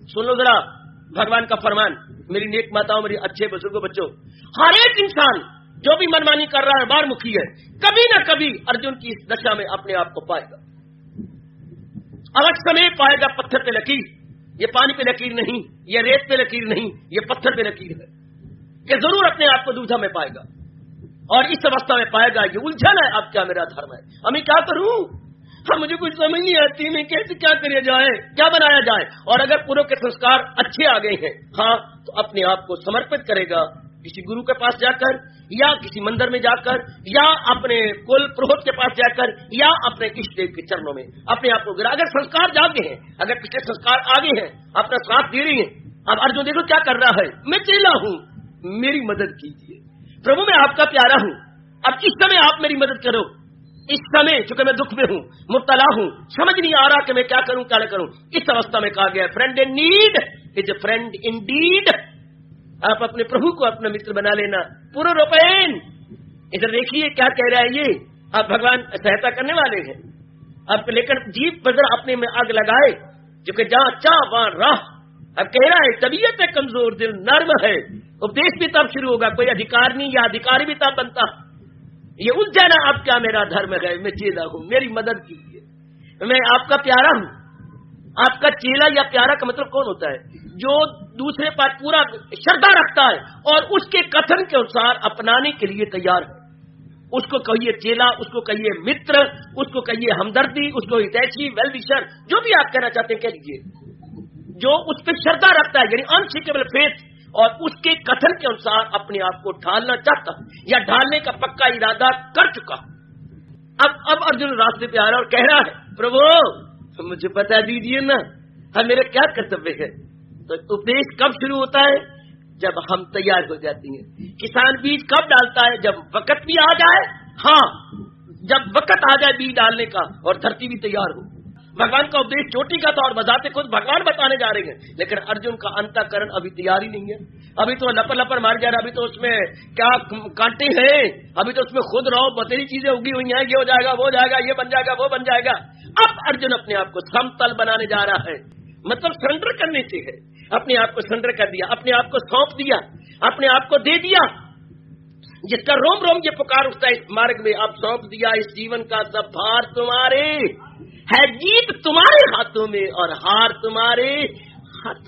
सुन लो जरा भगवान का फरमान, मेरी नेक माताओं, मेरी अच्छे बुजुर्गों, बच्चों, हर एक इंसान जो भी मनमानी कर रहा है, बारमुखी है, कभी ना कभी अर्जुन की इस दशा में अपने आप को पाएगा। अवश्य में पाएगा पत्थर पे लकीर। ये पानी पे लकीर नहीं, ये रेत पे लकीर नहीं, ये पत्थर पे लकीर है कि जरूर अपने आप को दूधा में पाएगा। और इस अवस्था में पाएगा ये उलझन है, अब क्या मेरा धर्म है, हमें क्या करूं, मुझे कुछ समझ नहीं आती, मैं कैसे क्या किया जाए, क्या बनाया जाए। और अगर पूर्व के संस्कार अच्छे आ गए हैं, हाँ, तो अपने आप को समर्पित करेगा किसी गुरु के पास जाकर, या किसी मंदिर में जाकर, या अपने कुल पुरोहित के पास जाकर, या अपने इष्ट देव के चरणों में अपने आप को गिरा। अगर संस्कार जागे हैं, अगर पिछले संस्कार आगे हैं, अपना साथ दे रही हैं। अब अर्जुन देखो क्या कर रहा है, मैं चेला हूं, मेरी मदद कीजिए प्रभु, मैं आपका प्यारा हूं, अब इस समय आप मेरी मदद करो। इस समय चूंकि मैं दुख में हूं, मुब्तला हूं, समझ नहीं आ रहा कि मैं क्या करूं क्या न करूं। इस अवस्था में कहा गया friend in need is a friend Indeed. आप अपने प्रभु को अपना मित्र बना लेना। पूर्ण रूपेण, इधर देखिए क्या कह रहा है ये, आप भगवान सहायता करने वाले हैं। आप लेकर जीप पर अपने में आग लगाए, क्योंकि जहां चाह वहां राह। अब कह रहा है तबीयत है कमजोर, दिल नर्म है। उपदेश भी तब शुरू होगा, कोई अधिकार नहीं या अधिकारी भी तब बनता। ये उलझन है, अब क्या मेरा धर्म है, मैं चेला हूं, मेरी मदद कीजिए, मैं आपका प्यारा हूं। आपका चेला या प्यारा का मतलब कौन होता है, जो दूसरे पर पूरा श्रद्धा रखता है और उसके कथन के अनुसार अपनाने के लिए तैयार है। उसको कहिए चेला, उसको कहिए मित्र, उसको कहिए हमदर्दी, उसको हितैषी, वेल विशर, जो भी आप कहना चाहते हैं कह लीजिए। जो उस पर श्रद्धा रखता है, यानी अनशेकेबल फेथ, और उसके कथन के अनुसार अपने आप को ढालना चाहता या ढालने का पक्का इरादा कर चुका। अब अर्जुन रास्ते पे आ रहा और कह रहा है प्रभु मुझे बता दीजिए ना, मेरे क्या कर्तव्य है। तो उपदेश कब शुरू होता है, जब हम तैयार हो जाती हैं। किसान बीज कब डालता है, जब वक्त भी आ जाए, हाँ, जब वक्त आ जाए बीज डालने का और धरती भी तैयार हो। भगवान का उपदेश चोटी का था और बजाते खुद भगवान बताने जा रहे हैं, लेकिन अर्जुन का अंतःकरण अभी तैयार ही नहीं है। अभी तो लपर लपर मार जा रहा, अभी तो उसमें क्या कांटे हैं, अभी तो उसमें खुद रहो बतेरी चीजें उगी हुई हैं, ये हो जाएगा, वो हो जाएगा, ये बन जाएगा, वो बन जाएगा। अब अर्जुन अपने आप को समतल बनाने जा रहा है, मतलब सरेंडर करने से है। अपने आप को सरेंडर कर दिया, अपने आप को सौंप दिया, अपने आप को दे दिया। जिसका रोम रोम ये पुकार उठता है इस मार्ग में, अब सौंप दिया इस जीवन का सब भार तुम्हारे है, जीत तुम्हारे हाथों में और हार तुम्हारे हाथों